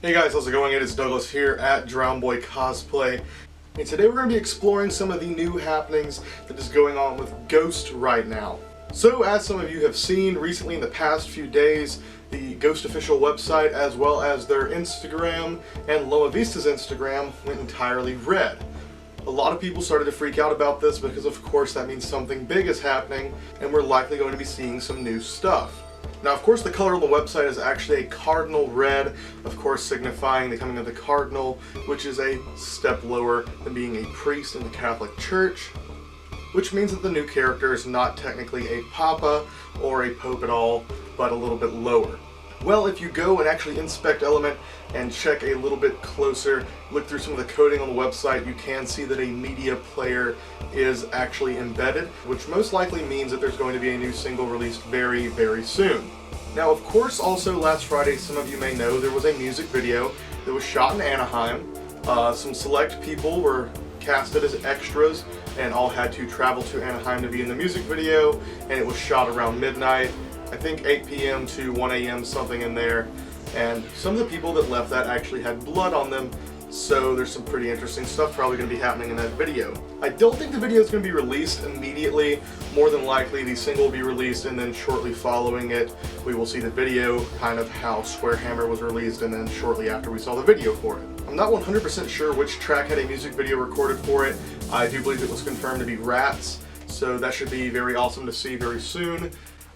Hey guys, how's it going? It is Douglas here at Drown Boy Cosplay, and today we're going to be exploring some of the new happenings that is going on with Ghost right now. So, as some of you have seen recently in the past few days, the Ghost official website as well as their Instagram and Loma Vista's Instagram went entirely red. A lot of people started to freak out about this because of course that means something big is happening and we're likely going to be seeing some new stuff. Now, of course, the color on the website is actually a cardinal red, of course signifying the coming of the cardinal, which is a step lower than being a priest in the Catholic Church, which means that the new character is not technically a papa or a pope at all, but a little bit lower. Well, if you go and actually inspect Element and check a little bit closer, look through some of the coding on the website, you can see that a media player is actually embedded, which most likely means that there's going to be a new single released very, very soon. Now, of course, also last Friday, some of you may know, there was a music video that was shot in Anaheim. Some select people were casted as extras and all had to travel to Anaheim to be in the music video, and it was shot around midnight. I think 8 p.m. to 1 a.m. something in there, and some of the people that left that actually had blood on them, so there's some pretty interesting stuff probably going to be happening in that video. I don't think the video is going to be released immediately. More than likely the single will be released and then shortly following it we will see the video, kind of how Squarehammer was released, and then shortly after we saw the video for it. I'm not 100% sure which track had a music video recorded for it. I do believe it was confirmed to be Rats, so that should be very awesome to see very soon.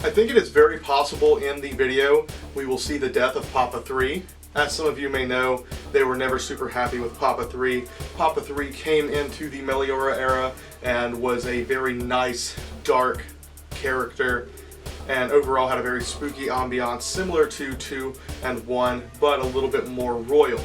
I think it is very possible in the video we will see the death of Papa 3. As some of you may know, they were never super happy with Papa 3. Papa 3 came into the Meliora era and was a very nice, dark character, and overall had a very spooky ambiance similar to 2 and 1, but a little bit more royal.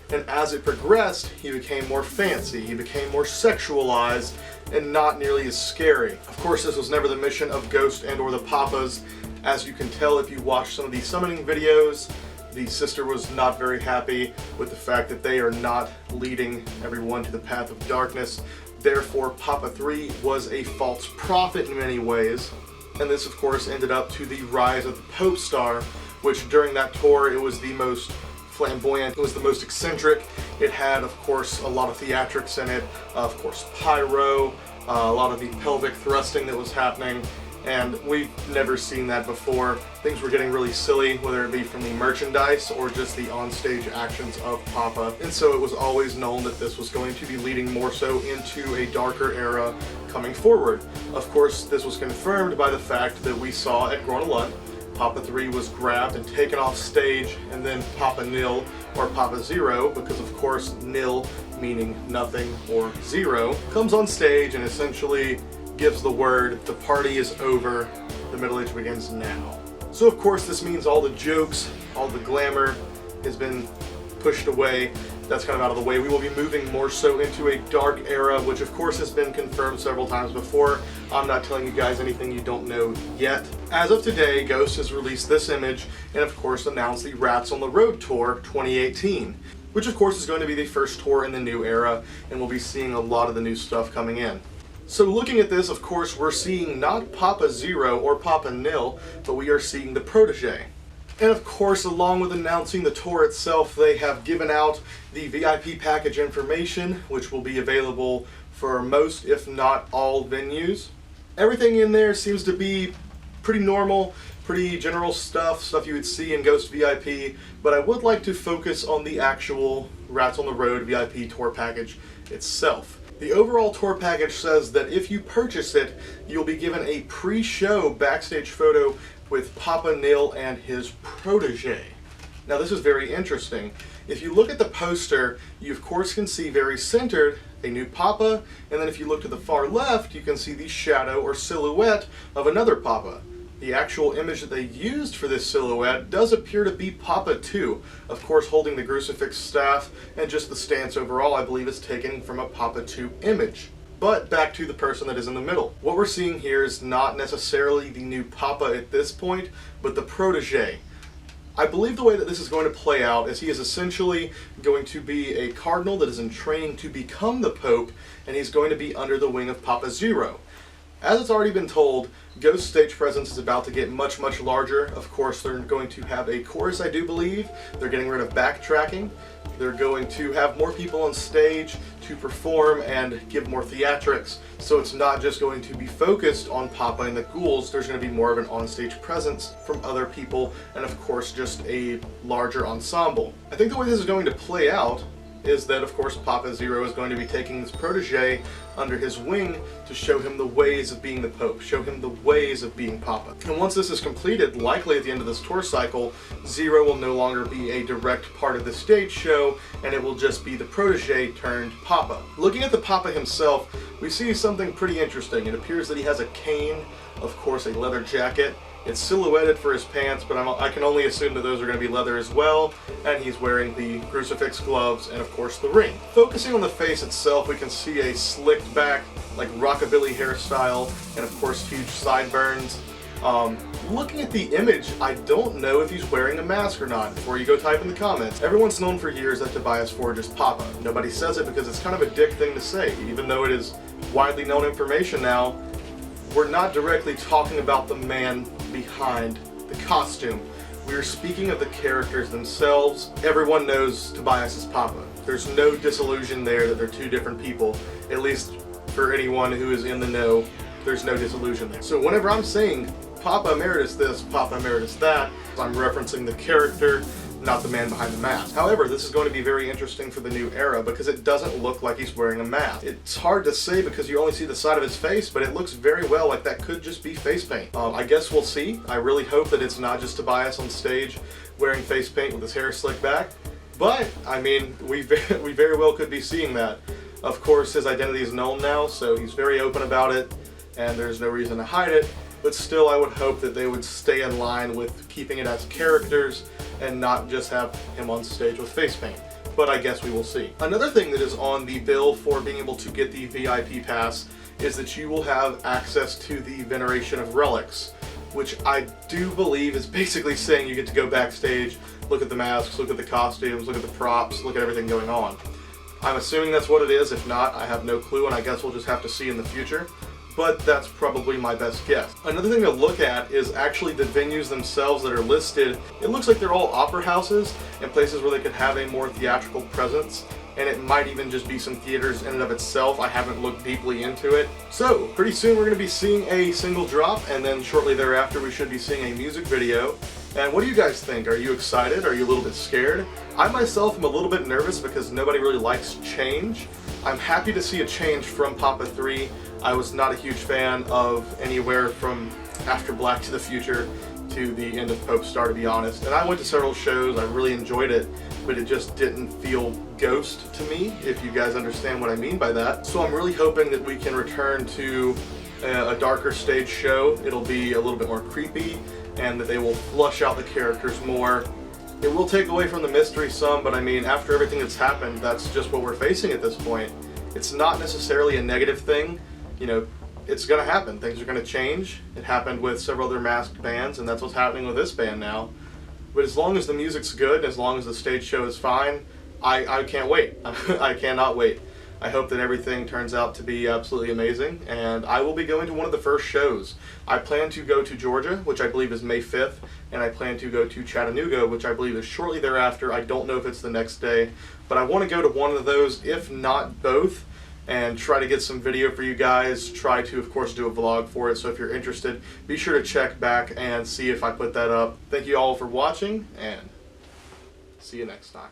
And as it progressed, he became more fancy, he became more sexualized, and not nearly as scary. Of course, this was never the mission of Ghost and or the Papas. As you can tell if you watch some of the summoning videos, the sister was not very happy with the fact that they are not leading everyone to the path of darkness. Therefore, Papa 3 was a false prophet in many ways. And this, of course, ended up to the rise of the Pope Star, which during that tour, it was the most flamboyant, it was the most eccentric. It had, of course, a lot of theatrics in it, of course, pyro, a lot of the pelvic thrusting that was happening, and we've never seen that before. Things were getting really silly, whether it be from the merchandise or just the onstage actions of Papa, and so it was always known that this was going to be leading more so into a darker era coming forward. Of course, this was confirmed by the fact that we saw at Grona Lund, Papa 3 was grabbed and taken off stage, and then Papa Nil, or Papa Zero, because of course Nil meaning nothing or zero, comes on stage and essentially gives the word, the party is over, the Middle Age begins now. So of course this means all the jokes, all the glamour has been pushed away. That's kind of out of the way. We will be moving more so into a dark era, which of course has been confirmed several times before. I'm not telling you guys anything you don't know yet. As of today, Ghost has released this image and of course announced the Rats on the Road Tour 2018, which of course is going to be the first tour in the new era, and we'll be seeing a lot of the new stuff coming in. So looking at this, of course, we're seeing not Papa Zero or Papa Nil, but we are seeing the protege. And of course, along with announcing the tour itself, they have given out the VIP package information, which will be available for most, if not all, venues. Everything in there seems to be pretty normal, pretty general stuff you would see in Ghost VIP, but I would like to focus on the actual Rats on the Road VIP tour package itself. The overall tour package says that if you purchase it, you'll be given a pre-show backstage photo with Papa Nil and his protege. Now this is very interesting. If you look at the poster, you of course can see very centered a new Papa, and then if you look to the far left, you can see the shadow or silhouette of another Papa. The actual image that they used for this silhouette does appear to be Papa 2, of course holding the crucifix staff, and just the stance overall I believe is taken from a Papa 2 image. But back to the person that is in the middle. What we're seeing here is not necessarily the new Papa at this point, but the protege. I believe the way that this is going to play out is he is essentially going to be a cardinal that is in training to become the Pope, and he's going to be under the wing of Papa Zero. As it's already been told, Ghost's stage presence is about to get much, much larger. Of course, they're going to have a chorus, I do believe. They're getting rid of backtracking. They're going to have more people on stage to perform and give more theatrics. So it's not just going to be focused on Papa and the Ghouls. There's going to be more of an on-stage presence from other people, and of course just a larger ensemble. I think the way this is going to play out is that, of course, Papa Zero is going to be taking his protege under his wing to show him the ways of being the Pope, show him the ways of being Papa. And once this is completed, likely at the end of this tour cycle, Zero will no longer be a direct part of the stage show, and it will just be the protege turned Papa. Looking at the Papa himself, we see something pretty interesting. It appears that he has a cane, of course a leather jacket. It's silhouetted for his pants, but I can only assume that those are going to be leather as well, and he's wearing the crucifix gloves and of course the ring. Focusing on the face itself, we can see a slicked back, like rockabilly hairstyle, and of course huge sideburns. Looking at the image, I don't know if he's wearing a mask or not. Before you go type in the comments, everyone's known for years that Tobias Forge is Papa. Nobody says it because it's kind of a dick thing to say, even though it is widely known information now. We're not directly talking about the man behind the costume. We are speaking of the characters themselves. Everyone knows Tobias is Papa. There's no disillusion there that they're two different people. At least for anyone who is in the know, there's no disillusion there. So whenever I'm saying Papa Emeritus this, Papa Emeritus that, I'm referencing the character, not the man behind the mask. However, this is going to be very interesting for the new era because it doesn't look like he's wearing a mask. It's hard to say because you only see the side of his face, but it looks very well like that could just be face paint. I guess we'll see. I really hope that it's not just Tobias on stage wearing face paint with his hair slicked back, but I mean, we very well could be seeing that. Of course, his identity is known now, so he's very open about it, and there's no reason to hide it. But still, I would hope that they would stay in line with keeping it as characters and not just have him on stage with face paint. But I guess we will see. Another thing that is on the bill for being able to get the VIP pass is that you will have access to the Veneration of Relics, which I do believe is basically saying you get to go backstage, look at the masks, look at the costumes, look at the props, look at everything going on. I'm assuming that's what it is. If not, I have no clue, and I guess we'll just have to see in the future. But that's probably my best guess. Another thing to look at is actually the venues themselves that are listed. It looks like they're all opera houses and places where they could have a more theatrical presence, and it might even just be some theaters in and of itself. I haven't looked deeply into it. So, pretty soon we're going to be seeing a single drop, and then shortly thereafter we should be seeing a music video. And what do you guys think? Are you excited? Are you a little bit scared? I myself am a little bit nervous because nobody really likes change. I'm happy to see a change from Papa 3. I was not a huge fan of anywhere from After Black to the Future to the end of Pope Star, to be honest. And I went to several shows, I really enjoyed it, but it just didn't feel Ghost to me, if you guys understand what I mean by that. So I'm really hoping that we can return to a darker stage show. It'll be a little bit more creepy, and that they will flush out the characters more. It will take away from the mystery some, but I mean, after everything that's happened, that's just what we're facing at this point. It's not necessarily a negative thing. You know, it's going to happen. Things are going to change. It happened with several other masked bands, and that's what's happening with this band now. But as long as the music's good, as long as the stage show is fine, I can't wait. I cannot wait. I hope that everything turns out to be absolutely amazing, and I will be going to one of the first shows. I plan to go to Georgia, which I believe is May 5th, and I plan to go to Chattanooga, which I believe is shortly thereafter. I don't know if it's the next day, but I want to go to one of those, if not both, and try to get some video for you guys, try to, of course, do a vlog for it. So if you're interested, be sure to check back and see if I put that up. Thank you all for watching, and see you next time.